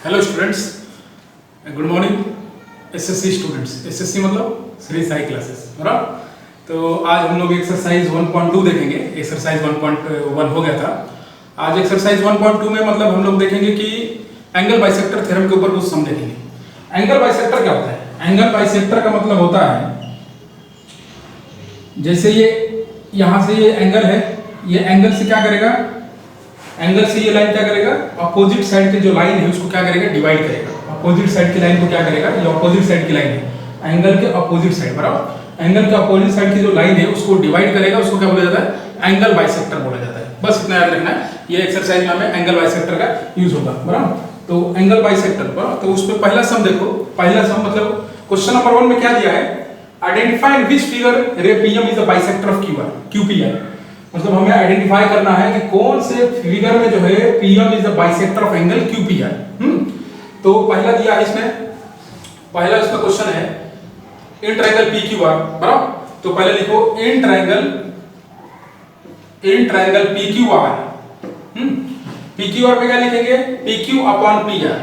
Hello students, good morning. SSC students, SSC मतलब Shri Sai classes, बराबर। तो आज हम लोग एक्सरसाइज 1.2 देखेंगे। एक्सरसाइज 1.1 हो गया था। आज एक्सरसाइज 1.2 में मतलब हम लोग देखेंगे कि एंगल बाइसेक्टर थ्योरम के ऊपर कुछ सम देखेंगे। एंगल बाइसेक्टर क्या होता है? एंगल बाइसेक्टर का मतलब होता है जैसे ये यहाँ से ये एंगल है, ये एंगल से क्या करेगा, एंगल से ये लाइन क्या करेगा, अपोजिट साइड की जो लाइन है उसको क्या करेगा, डिवाइड करेगा। अपोजिट साइड की लाइन को क्या करेगा, ये अपोजिट साइड की लाइन है, एंगल के अपोजिट साइड, बराबर। एंगल के अपोजिट साइड की जो लाइन है उसको डिवाइड करेगा, उसको क्या बोला जाता है, एंगल बाइसेक्टर बोला जाता है। बस इतना याद रखना है। ये एक्सरसाइज में हमें एंगल बाइसेक्टर का यूज होगा, बराबर। तो एंगल बाइसेक्टर, बराबर। तो उसमें पहला सम देखो, पहला सम मतलब क्वेश्चन नंबर 1 में क्या दिया है, आइडेंटिफाई व्हिच फिगर रे PM is the bisector of QR, QPR. मतलब हमें आइडेंटिफाई करना है कि कौन से फिगर में जो है PM is the bisector of angle QPR. तो पहला दिया है इसमें, पहला इसका क्वेश्चन है इन ट्रायंगल पीक्यूआर, बराबर। तो पहले लिखो इन ट्रायंगल पीक्यूआर। पीक्यूआर पे क्या लिखेंगे, PQ upon PR,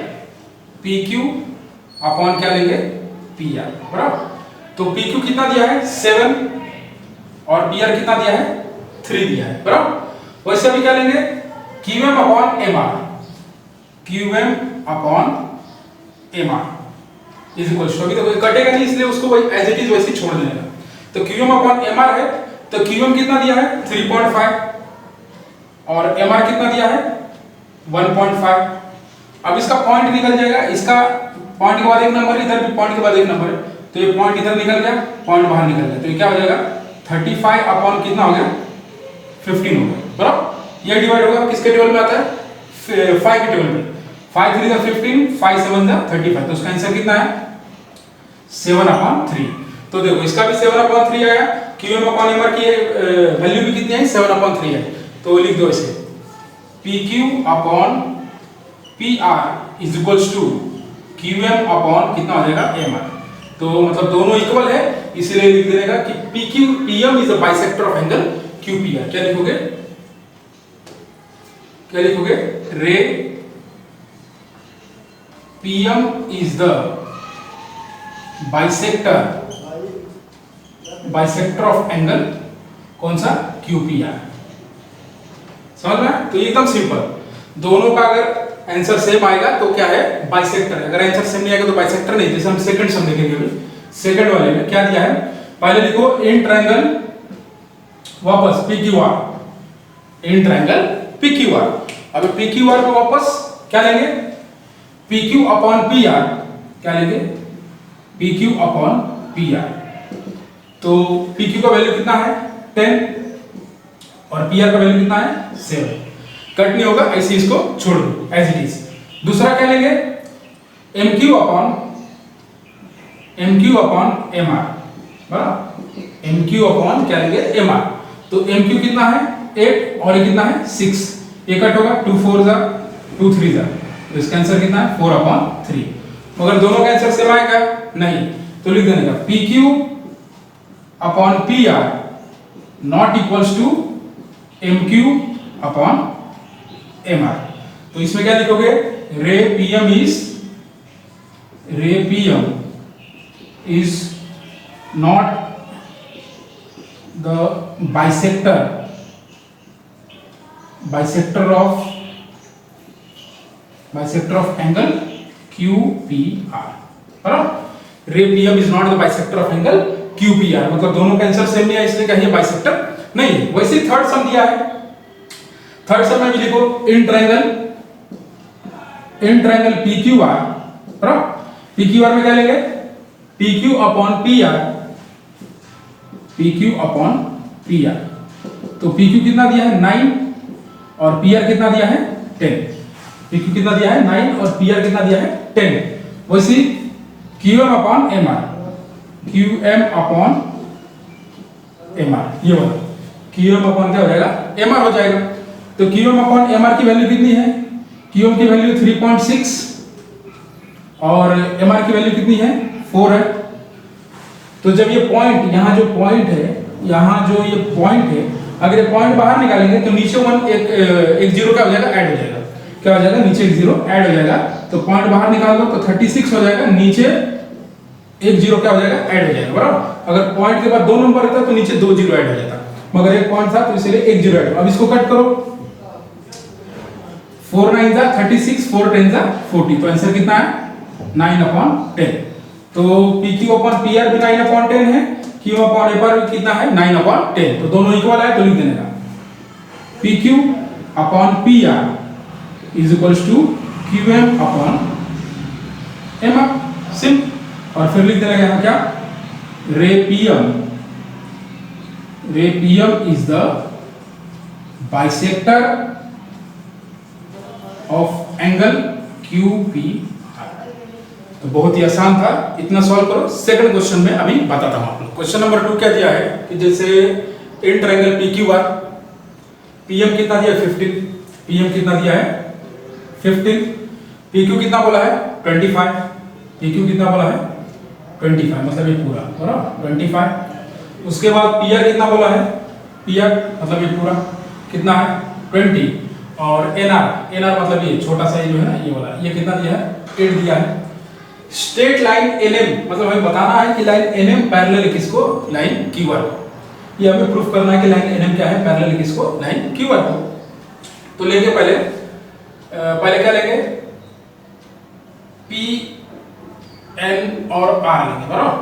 PQ upon क्या लेंगे, पीआर, बराबर। तो पीक्यू कितना दिया है 7 और पीआर कितना दिया है 3 दिया है, बराबर। वैसे अभी क्या लेंगे, QM upon MR, QM upon MR is equal to, अभी तो कटेगा नहीं इसलिए उसको वही एज इट इज वैसे ही छोड़ देना। तो क्यूएम अपॉन एमआर है, तो क्यूएम कितना दिया है 3.5 और एमआर कितना दिया है 1.5। अब इसका पॉइंट निकल जाएगा, इसका पॉइंट के बाद एक नंबर, इधर भी पॉइंट के बाद एक नंबर है, तो ये पॉइंट इधर निकल गया, पॉइंट बाहर निकल गया, तो ये क्या हो जाएगा 35 अपॉन कितना हो गया 15 हो गया, बराबर। ये डिवाइड होगा किसके टेबल में आता है, 5 के टेबल में। 5 3 15, 5 7 35, तो उसका आंसर कितना है 7/3। तो देखो इसका भी 7/3 आया, क्यूएम अपॉन एमआर की वैल्यू भी कितनी है 7/3 है। तो लिख दो इसे PQ upon PR is equals to QM upon कितना हो जाएगा एमआर। तो मतलब दोनों इक्वल है, इसीलिए लिख देगा कि PQ PM is the bisector of angle QPR. क्या लिखोगे, क्या लिखोगे, ray PM is the bisector of angle कौन सा, क्यूपीआर। समझ में? तो एकदम सिंपल, दोनों का अगर आंसर सेम आएगा तो क्या है, बाइसेक्टर। अगर आंसर सेम नहीं आएगा तो बाइसेक्टर नहीं। जैसे हम सेकंड सम देखेंगे, अभी सेकंड वाले में क्या दिया है, पहले लिखो इन ट्रायंगल, वापस पीक्यूआर, इन ट्रायंगल पीक्यूआर। अब पीक्यूआर को वापस क्या लेंगे, पीक्यू अपॉन पीआर, क्या लेंगे, पीक्यू अपॉन पीआर। तो पीक्यू का वैल्यू कितना है 10 और पीआर का वैल्यू कितना है 7। कट नहीं होगा, ऐसे इसको छोड़ दो एज इट इज। दूसरा क्या लेंगे, एमक्यू अपॉन एमआर, बराबर। एमक्यू अपॉन क्या लेंगे एमआर। तो एमक्यू कितना है 8 और ये कितना है 6, ये कट होगा 2 4 जा 2 3 जा, तो इसका आंसर कितना है 4/3। मगर दोनों का आंसर सेम आएगा नहीं, तो लिख देने का PQ upon PR not equals to MQ upon MR. तो इसमें क्या लिखोगे, ray PM is not the bisector of angle QPR, बराबर। Ray PM is not the bisector of angle QPR, मतलब दोनों का आंसर सेम नहीं है, इसलिए कहिए बाइसेक्टर नहीं। वैसे थर्ड सम दिया है, थर्ड सम में भी लिखो इन ट्रायंगल पीक्यूआर, बराबर। पीक्यूआर में क्या लेंगे, पीक्यू अपॉन पीआर। तो पीक्यू कितना दिया है 9 और पीआर कितना दिया है 10। पीक्यू कितना दिया है 9 और पीआर कितना दिया है 10। वैसे QM upon MR, QM upon MR, ये वाला क्यूएम अपॉन क्या हो जाएगा एमआर हो जाएगा। तो क्यूएम अपॉन एमआर की वैल्यू कितनी है, क्यूएम की वैल्यू 3.6 और एमआर की वैल्यू कितनी है 4 है। तो जब ये पॉइंट, यहाँ जो पॉइंट है, यहाँ जो ये पॉइंट है, अगर ये पॉइंट बाहर निकालेंगे तो नीचे 1 एक 0 क्या हो जाएगा, ऐड हो जाएगा। क्या हो जाएगा, नीचे एक जीरो ऐड हो जाएगा, तो पॉइंट बाहर निकाल दो तो 36 हो जाएगा, नीचे एक जीरो क्या हो जाएगा, ऐड हो जाएगा बराबर। अगर पॉइंट के बाद दो नंबर रहता तो नीचे दो जीरो ऐड हो जाता, मगर एक पॉइंट था तो इसलिए एक जीरो ऐड। अब इसको कट करो, 4 9 जा 36, 4 10 जा 40, तो आंसर कितना है 9/10। तो PQ अपॉन PR भी 9/10 है, Q अपॉन A पर भी कितना है 9/10, तो दोनों इक्वल है तो लिख देने का PQ upon PR is equals to QM upon MR, simple. और फिर लिख देना यहाँ क्या, ray PM is the bisector of angle QPR। तो बहुत ही आसान था, इतना सॉल्व करो। सेकंड क्वेश्चन में अभी बताता हूं आपको। क्वेश्चन नंबर 2 क्या दिया है कि जैसे इन ट्रायंगल PQR, PM कितना दिया है 15, PM कितना दिया है 15, PQ कितना बोला है 25, PQ कितना बोला है 25, मतलब ये पूरा बराबर 25। उसके बाद PR कितना बोला है, PR मतलब ये पूरा कितना है 20, और NR मतलब ये छोटा सा जो है ना ये वाला, ये कितना दिया है 8 दिया है। स्ट्रेट लाइन NM मतलब हमें बताना है कि लाइन NM पैरेलल है किसको, लाइन QR को। ये हमें प्रूफ करना है कि लाइन NM क्या है, पैरेलल है किसको, लाइन QR को। तो लेंगे पहले क्या लेंगे, PN और R लेंगे बराबर,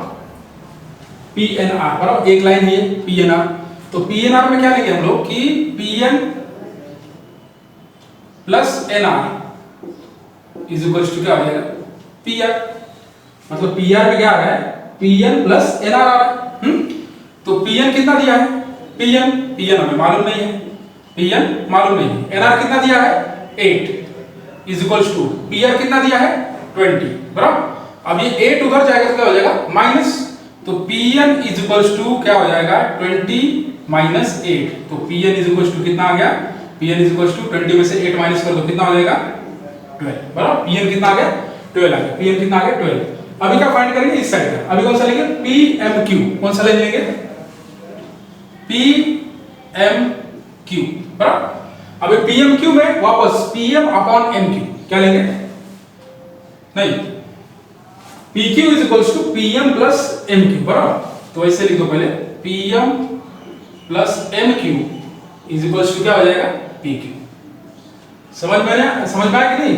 PNR बराबर, एक लाइन है PNR। तो PNR में क्या लेंगे हम लोग कि PN plus NR is equals to क्या हो जाएगा PR, मतलब PR में क्या आ रहा है PN प्लस NR आ रहा है। तो PN कितना दिया है, PN हमें मालूम नहीं है, PN मालूम नहीं है, NR कितना दिया है 8 इज इक्वल्स टू PR कितना दिया है 20 बराबर। अब ये 8 उधर जाएगा तो क्या हो जाएगा माइनस, तो PN इज इक्वल्स टू क्या हो जाएगा 20 माइनस 8, तो PN इज इक्वल्स टू कितना आ गया, PN इज इक्वल्स टू 20 में से 8 माइनस कर दो कितना हो जाएगा 12 बराबर। PN कितना आ गया 12 आ गया, PN कितना आ गया 12। अभी क्या फाइंड करेंगे इस साइड का, अभी कौन सा लेंगे PMQ, कौन सा लेंगे PMQ बराबर। अभी PMQ में वापस PM अपॉन MQ क्या लेंगे, नहीं PQ is equals to PM plus MQ बराबर। तो ऐसे लिख दो पहले PM plus MQ is equals to क्या हो जाएगा PQ। समझ में आया कि नहीं,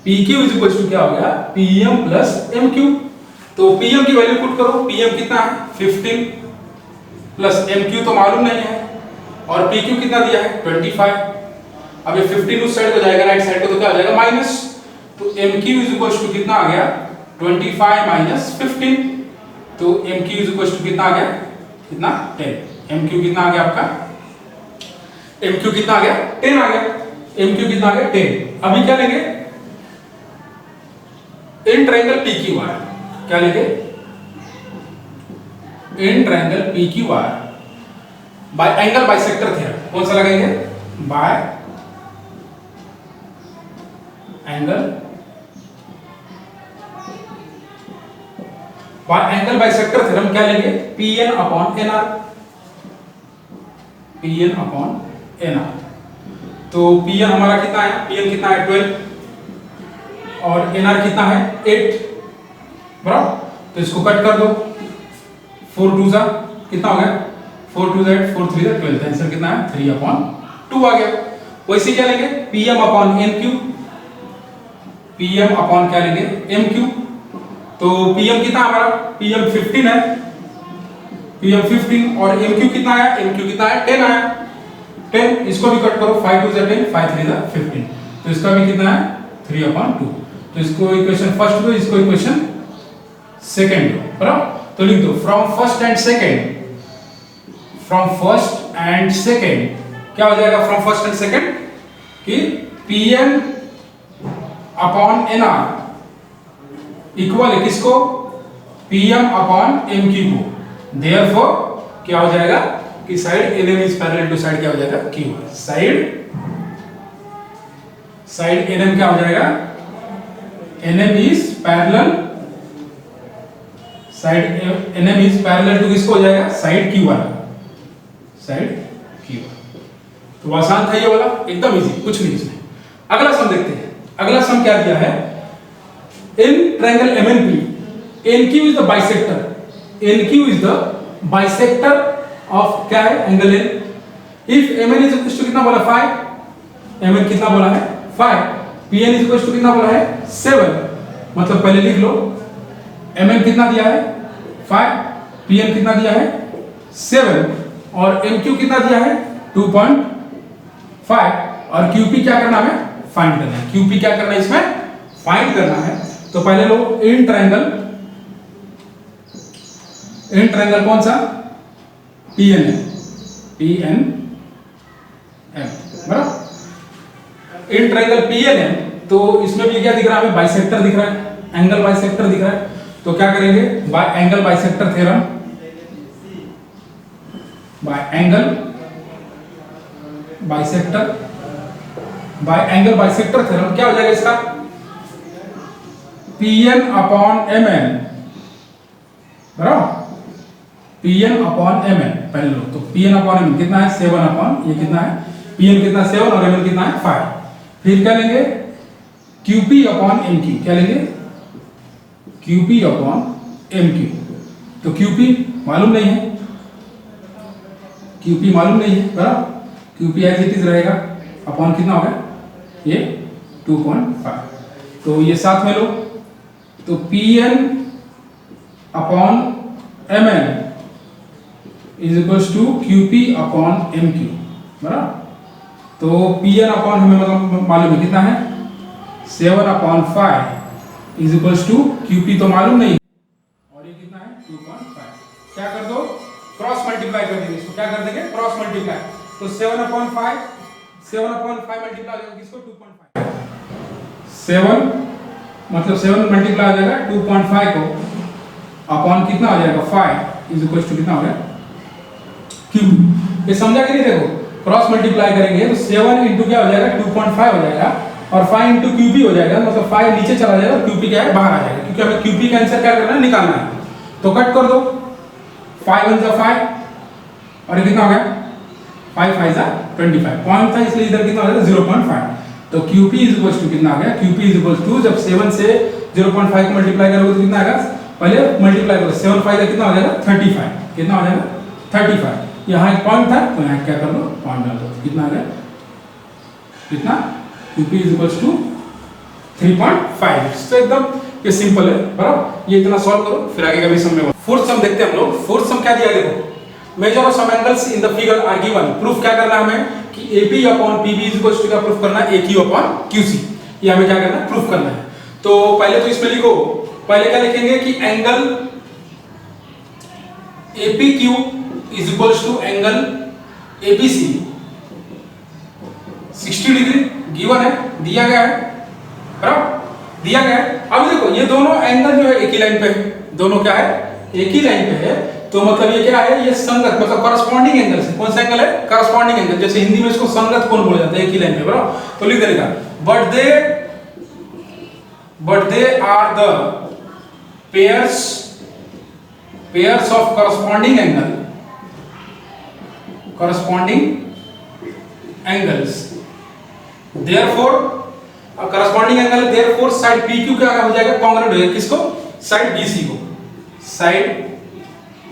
PQ इज इक्वल्स टू क्या हो गया PM प्लस MQ। तो PM की वैल्यू पुट करो, PM कितना है 15 प्लस MQ तो मालूम नहीं है, और PQ कितना दिया है 25। अब ये 15 उस साइड को जाएगा राइट साइड को तो क्या हो जाएगा माइनस, तो MQ इज इक्वल्स टू कितना आ गया 25 माइनस 15, तो MQ इज इक्वल्स टू कितना आ गया कितना 10। MQ कितना आ गया आपका, MQ कितना आ गया 10 आ गया, MQ कितना आ गया 10। अभी क्या लेंगे इन ट्रायंगल PQR, क्या लेंगे in triangle PQR bye angle bisector theorem, कौन सा लगाएंगे बाय एंगल बाइसेक्टर थ्योरम क्या लेंगे PN upon NR, PN upon NR। तो PN हमारा कितना है, PN कितना है 12 और NR कितना है 8 बराबर। तो इसको कट कर दो, 4 2 जा कितना हो गया 4 2 8 4 3 12, आंसर कितना है 3/2 आ गया। वैसे क्या लेंगे PM upon MQ, PM upon क्या लेंगे MQ। तो PM कितना हमारा PM 15 है, PM 15 और MQ कितना आया, MQ कितना है 10 आया 10। इसको भी कट करो, 5 2 10 5 3 15, तो इसका भी कितना है 3/2। तो इसको इक्वेशन फर्स्ट दो, इसको इक्वेशन सेकंड दो बराबर। तो लिख दो फ्रॉम फर्स्ट एंड सेकंड क्या हो जाएगा फ्रॉम फर्स्ट एंड सेकंड कि PN अपॉन NR इक्वल है किसको PM अपॉन MQ को, देयरफॉर क्या हो जाएगा कि side NM is parallel to side क्या हो जाएगा QR, साइड NM क्या हो जाएगा NM is parallel, side NM is parallel to किसको हो जाएगा साइड QR, तो आसान था ये वाला, एकदम इजी, कुछ नहीं इसमें। अगला सम देखते हैं। अगला सम क्या दिया है, in triangle MNP NQ is the bisector, NQ is the bisector of क्या है, angle N। If MN is equal to कितना बोला 5, MN कितना बोला है 5, PN इज इक्वल टू कितना बोला है 7, मतलब पहले लिख लो MN कितना दिया है 5, PN कितना दिया है 7 और MQ कितना दिया है 2.5 और QP क्या करना है, फाइंड करना है। QP क्या करना है, इसमें फाइंड करना है। तो पहले लो इन ट्रायंगल कौन सा, PNM, बराबर। इन ट्रायंगल PNM, तो इसमें भी क्या दिख रहा है, बाइसेक्टर दिख रहा है, एंगल बाइसेक्टर दिख रहा है। तो क्या करेंगे, bye angle bisector theorem, bye angle bisector theorem क्या हो जाएगा इसका, PN अपॉन MN, बराबर, PN अपॉन MN पहले लो। तो PN अपॉन MN कितना है 7 अपॉन, ये कितना है PN कितना 7 और MN कितना है 5। फिर क्या लेंगे QP अपॉन MQ, क्या लेंगे QP अपॉन MQ। तो QP मालूम नहीं है, QP मालूम नहीं है, बराबर, QP एज इट इज रहेगा, अपॉन कितना होगा ये 2.5। तो ये साथ में लो, तो PN upon MN is equals to QP upon MQ, बराबर। तो PN अपॉन हमें मतलब मालूम है कितना है 7 upon 5 is equals to QP तो मालूम नहीं और ये कितना है 2.5। क्या कर दो, क्रॉस मल्टीप्लाई कर देंगे इसको, क्या कर देंगे क्रॉस मल्टीप्लाई। तो 7 अपॉन 5 मल्टीप्लाई हो जाएगा किसको 2.5, 7 मतलब 7 मल्टीप्लाई हो जाएगा 2.5 को अपॉन कितना हो जाएगा 5 इज इक्वल टू कितना हो जाएगा QP। ये समझा कि नहीं, देखो क्रॉस मल्टीप्लाई करेंगे तो 7 इंटू क्या हो जाएगा 2.5 हो जाएगा और 5 इंटू QP हो जाएगा, मतलब 5 नीचे चला जाएगा और QP क्या है बाहर आ जाएगा, क्योंकि हमें QP का आंसर क्या करना है, निकालना है। तो कट कर दो, 5 1 जा 5 और ये कितना हो गया 5 5 जा 25, पॉइंट था इसलिए इधर कितना हो जाएगा 0.5। तो QP इज इक्वल टू कितना आ गया, QP इज इक्वल टू जब 7 से 0.5 को मल्टीप्लाई करोगे तो कितना आएगा, पहले मल्टीप्लाई करो 7 5 का कितना हो जाएगा 35, कितना हो जाएगा 35। यहाँ एक पॉइंट था तो यहाँ क्या कर लो पॉइंट डाल दो, कितना आ गया कितना, QP इज इक्वल टू 3.5। तो एकदम ये सिंपल है, बराबर। ये इतना सॉल्व करो फिर आगे का भी सम में। फोर्थ सम देखते हैं हम लोग। फोर्थ सम क्या दिया, देखो measure of some angles in the figure are given. Proof क्या करना है हमें कि AP upon PB is equal to क्या प्रूफ करना है, AQ अपॉन QC। ये हमें क्या करना है, प्रूफ करना है। तो पहले तो इसमें लिखो, पहले क्या लिखेंगे कि angle APQ is equal to angle ABC 60 degree given है, दिया गया है, बराबर दिया गया है। अब देखो ये दोनों एंगल जो है एक ही लाइन पे है, दोनों क्या है एक ही लाइन पे है, तो मतलब ये क्या है, ये संगत मतलब करस्पॉन्डिंग एंगल से। कौन सा एंगल है, करस्पॉन्डिंग एंगल। जैसे हिंदी में इसको संगत कोण बोला जाता है, एक ही लाइन पे, बराबर। तो लिख देगा but they are the pairs of corresponding angles therefore corresponding angle है, therefore साइड PQ क्या हो जाएगा, कांग्रुएंट हो जाएगा किसको, साइड BC को। साइड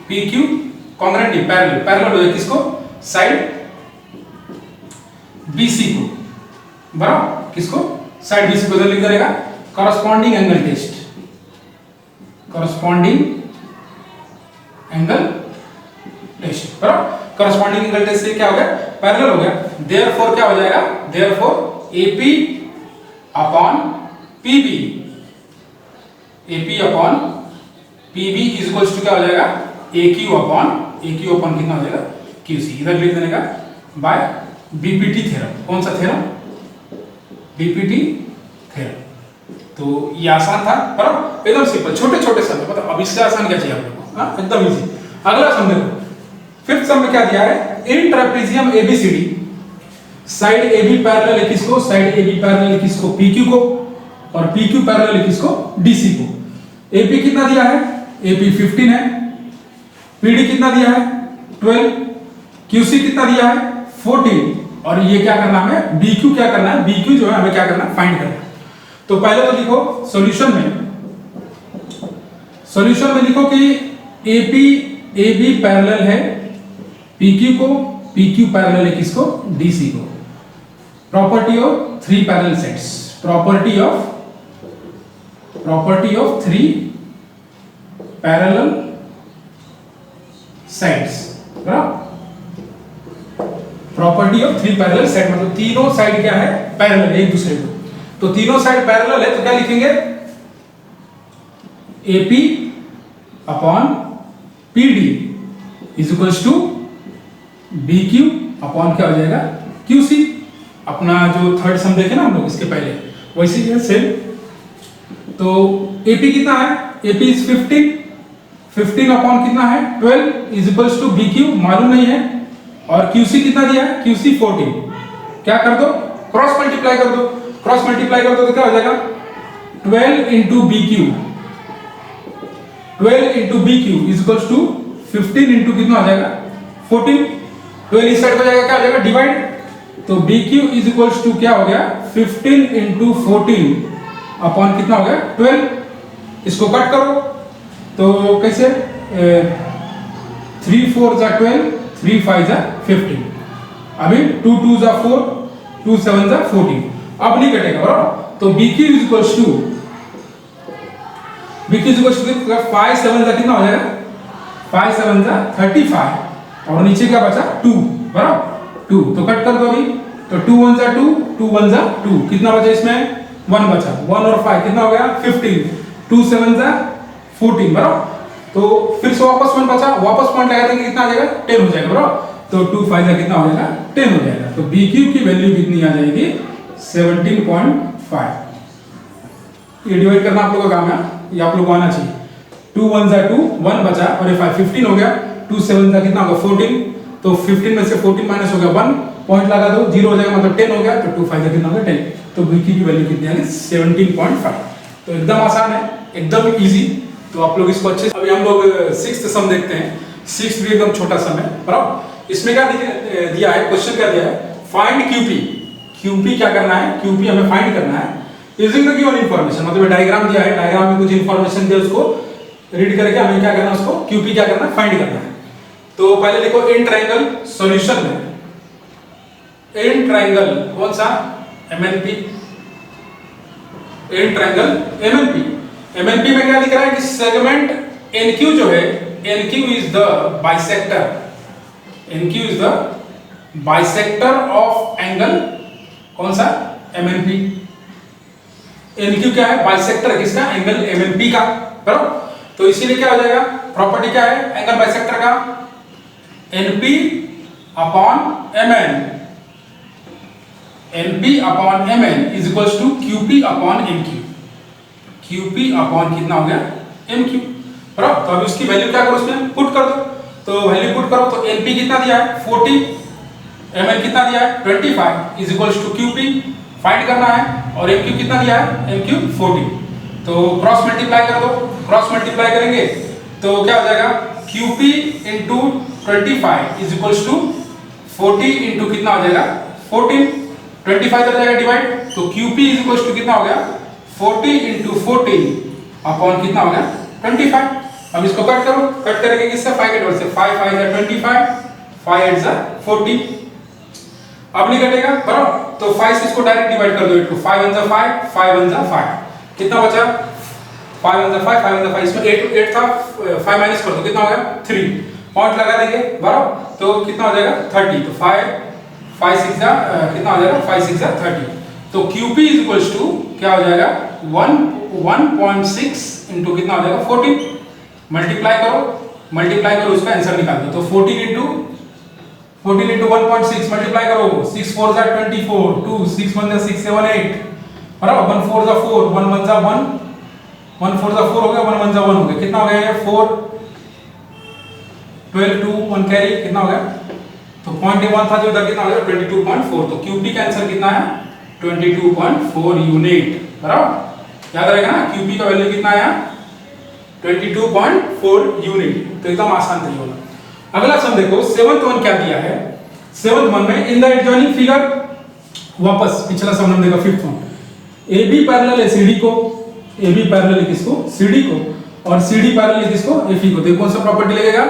PQ कांग्रुएंट नहीं, पैरेलल हो जाएगा किसको, साइड BC को, बराबर किसको, साइड BC को। लिख देगा करस्पॉन्डिंग एंगल टेस्ट, बराबर। करस्पॉन्डिंग एंगल टेस्ट से क्या हो गया, पैरेलल हो गया। देयरफॉर क्या हो जाएगा, therefore AP upon PB is equal to क्या हो जाएगा, AQ अपॉन कितना हो जाएगा QC। इधर लिख देने का बाय BPT थ्योरम। कौन सा थ्योरम, BPT थ्योरम। तो ये आसान था, बराबर एकदम सिंपल, छोटे छोटे सम, मतलब अब इससे आसान क्या चाहिए आप लोगों को, हाँ एकदम इजी। अगला सम देखो, फिफ्थ सम में क्या दिया है, in trapezium ABCD side AB parallel है किसको, साइड AB पैरेलल है किसको, PQ को, और PQ पैरेलल है किसको, DC को। AP कितना दिया है, AP 15 है, PD कितना दिया है 12, QC कितना दिया है 14, और ये क्या करना है हमें, BQ क्या करना है, BQ जो है हमें क्या करना है, फाइंड करना है। तो पहले तो लिखो सॉल्यूशन में लिखो कि AP AB पैरेलल है PQ को, PQ पैरेलल है किसको, DC को। Property of three parallel sets, property of three parallel sets, property of three parallel set मतलब तीनों साइड क्या है, पैरेलल एक दूसरे को। तो तीनों साइड पैरेलल है तो क्या लिखेंगे, AP upon PD is equals to BQ upon क्या हो जाएगा, QC। अपना जो थर्ड सम देखे ना हम लोग इसके पहले, वैसे ही है सेम। तो AP कितना है, AP इज 15 अपॉन कितना है 12 इज इक्वल्स टू BQ मालूम नहीं है, और QC कितना दिया है, QC 14। क्या कर दो, क्रॉस मल्टीप्लाई कर दो, तो क्या हो जाएगा 12 into BQ is equals to 15 into कितना हो जाएगा 14। 12 इस साइड हो जाएगा, क्या हो जाएगा डिवाइड, तो BQ इज इक्वल्स टू क्या हो गया 15 इंटू 14 अपॉन कितना हो गया 12। इसको कट करो तो कैसे 3 4 जा 12, 3 5 जा 15, अभी 2 2 जा 4, 2 7 जा 14। अब नहीं कटेगा बराबर, तो BQ इज इक्वल्स टू 5 7 जा कितना हो जाएगा 5 7 जा 35, और नीचे क्या बचा 2 बराबर 2, तो कट कर दो अभी, तो 2 1 जा 2, 2 1 जा 2, कितना बचा इसमें 1 बचा, 1 और 5 कितना हो गया 15, 2 7 जा 14 बराबर। तो फिर से वापस 1 बचा, वापस पॉइंट लगा देंगे कितना आ जाएगा 10 हो जाएगा बराबर, तो 2 5 जा कितना हो जाएगा 10 हो जाएगा। तो BQ की वैल्यू कितनी आ जाएगी 17.5। ये डिवाइड करना आप लोगों का काम है, ये आप लोगों को आना चाहिए। 2 1 जा 2, 1 बचा और ये 5 15 हो गया, 2 7 जा कितना होगा 14, तो 15 में से 14 माइनस हो गया 1, पॉइंट लगा दो 0 हो जाएगा मतलब 10 हो गया, तो 2 5 जा कितना होगा 10, तो BQ की वैल्यू कितनी आ गई 17.5। तो एकदम आसान है, एकदम इजी। तो आप लोग इसको अच्छे से, अभी हम लोग 6th सम देखते हैं। 6th भी एकदम छोटा सम है बराबर। इसमें क्या दिया है, क्वेश्चन क्या दिया है, फाइंड QP क्या करना है, QP हमें फाइंड करना है यूजिंग द गिवन इंफॉर्मेशन, मतलब डायग्राम दिया है, डायग्राम में कुछ इंफॉर्मेशन दिया, उसको रीड करके हमें क्या करना है, उसको QP क्या करना है फाइंड करना है। तो पहले लिखो इन ट्रायंगल सॉल्यूशन में, इन ट्रायंगल कौन सा MNP, इन ट्रायंगल MNP में क्या दिख रहा है कि सेगमेंट NQ जो है, NQ is the bisector of angle कौन सा MNP। NQ क्या है, बाइसेक्टर किसका, एंगल MNP का बराबर। तो इसीलिए क्या हो जाएगा, प्रॉपर्टी क्या है एंगल बाइसेक्टर का, NP upon MN is equals to QP upon MQ, QP upon कितना हो गया MQ बराबर। तो अब इसकी वैल्यू क्या करो, उसमें पुट कर दो, तो वैल्यू पुट करो, तो NP कितना दिया है 40, MN कितना दिया है 25 is equals to QP find करना है, और MQ कितना दिया है MQ 40। तो क्रॉस मल्टीप्लाई कर दो, क्रॉस मल्टीप्लाई करेंगे तो क्या हो जाएगा QP into 25 is equals to 40 into कितना हो जाएगा 14, 25 कर जाएगा डिवाइड, तो QP इज इक्वल्स टू कितना हो गया 40 इंटू 14 अपॉन कितना हो गया 25। अब इसको कट करो, कट करेंगे किससे 5 के डबल से, 5 5 जा 25, 5 8 जा 40, अब नहीं कटेगा बराबर। तो 5 से इसको डायरेक्ट डिवाइड कर दो, 8 को 5 1 जा 5, 5 1 जा 5, कितना बचा 5 1 जा 5, 5 1 जा 5, इसमें 8 था, 5 माइनस कर दो कितना हो गया 3, पॉइंट लगा देंगे बराबर, तो कितना हो जाएगा 30, तो 5 6 जा कितना हो जाएगा 5 6 जा 30, तो QP इज इक्वल्स टू क्या हो जाएगा 1.6 इंटू कितना हो जाएगा 14, मल्टीप्लाई करो उसका आंसर निकाल दो, तो 14 इंटू 1.6 मल्टीप्लाई करो, 6 4 जा 24, 2 6 1 जा 6 7 8 बराबर, 1 4 जा 4, 1 1 जा 1, 1 4 जा 4 हो गया, 1 1 जा 1 हो गया, कितना हो गया ये 4 12 2 1 कैरी कितना हो गया, तो 0.1 था जो इधर कितना हो गया 22.4, तो QP का आंसर कितना है 22.4 यूनिट बराबर। याद रहेगा ना QP का वैल्यू कितना आया 22.4 यूनिट। तो एकदम आसान था ये वाला। अगला सम देखो 7th वन क्या दिया है, 7th वन में इन द एडजॉइनिंग फिगर, वापस पिछला सम हम देखा 5th one, A B parallel है CD को, ए बी पैरेलल है किसको, CD को, और CD पैरेलल है किसको, FE को। तो कौन सा प्रॉपर्टी लगेगा,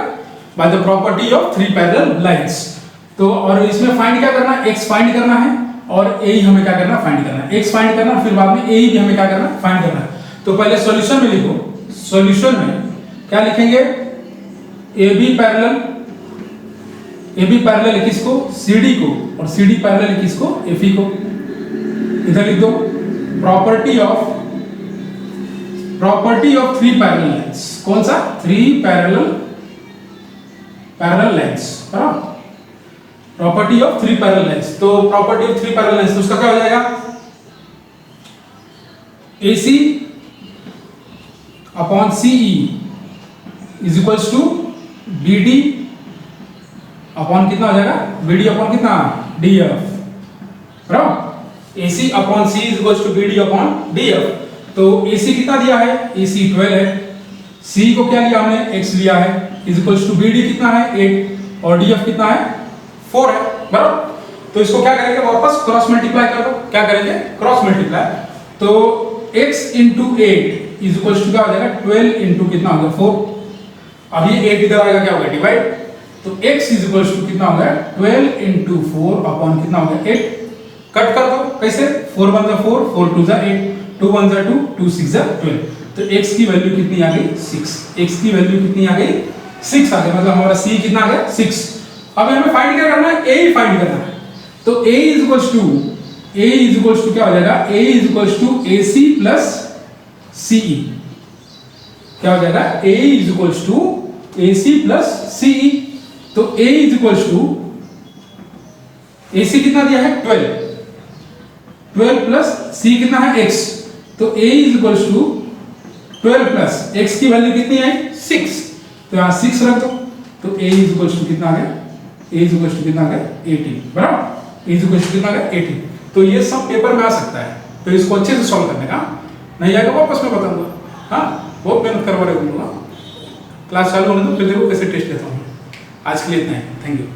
by the property of three parallel lines. तो और इसमें फाइंड क्या करना है, x फाइंड करना है और ए हमें क्या करना है, फाइंड करना है। x फाइंड करना, फिर बाद में ए भी हमें क्या करना है, फाइंड करना है। तो पहले सॉल्यूशन में लिखो, सॉल्यूशन में क्या लिखेंगे, ए बी पैरेलल है किसको, CD को, और CD पैरेलल है किसको, FE को। इधर लिख दो property of three parallel lines. कौन सा, three parallel lines, property of three parallel lines. तो property of three parallel lines, तो उसका क्या हो जाएगा, AC upon CE is equals to BD upon कितना हो जाएगा, BD अपॉन कितना, DF, बराबर। AC upon C is equals to BD upon DF। तो AC कितना दिया है, AC 12 है, C को क्या लिया हमने, x लिया है, इज इक्वल्स टू BD कितना है, 8, और DF कितना है, 4 है, बराबर। तो इसको क्या करेंगे, वापस क्रॉस मल्टीप्लाई कर दो। क्या करेंगे, क्रॉस मल्टीप्लाई। तो x into 8 is equals to क्या हो जाएगा, 12 इंटू कितना हो गया, 4। अब ये 8 इधर आएगा, क्या होगा, डिवाइड। तो x इज इक्वल्स टू कितना हो गया, 12 इंटू 4 अपॉन कितना हो गया, 8। कट कर दो, कैसे, 4 1 जा 4, 4 2 जा 8, 2 1 जा 2, 2 6 जा 12। तो x की वैल्यू कितनी आ गई, 6। x की वैल्यू कितनी आ गई, 6 आ गई, मतलब हमारा c कितना आ गया, 6। अब हमें फाइंड क्या करना है, a फाइंड करना है। तो a इज इक्वल्स टू क्या हो जाएगा, a is equals to AC plus CE। क्या हो जाएगा, a is equals to AC plus CE। तो a is equals to, AC कितना दिया है, 12 प्लस C कितना है, x। तो a is equals to 12 plus x की वैल्यू कितनी है, 6। तो यहाँ 6 रख दो। तो a इज इक्वल्स टू कितना आ गया, a इज इक्वल्स टू कितना आ गया, 18, बराबर। a इज इक्वल्स टू कितना आ गया, 18। तो ये सब पेपर में आ सकता है, तो इसको अच्छे से सॉल्व करने का, नहीं आएगा वापस मैं बताऊंगा। हाँ, बहुत मेहनत करवा रहे हो, क्लास चालू होने दो, फिर देखो कैसे टेस्ट लेता हूँ। आज के लिए इतना ही, थैंक यू।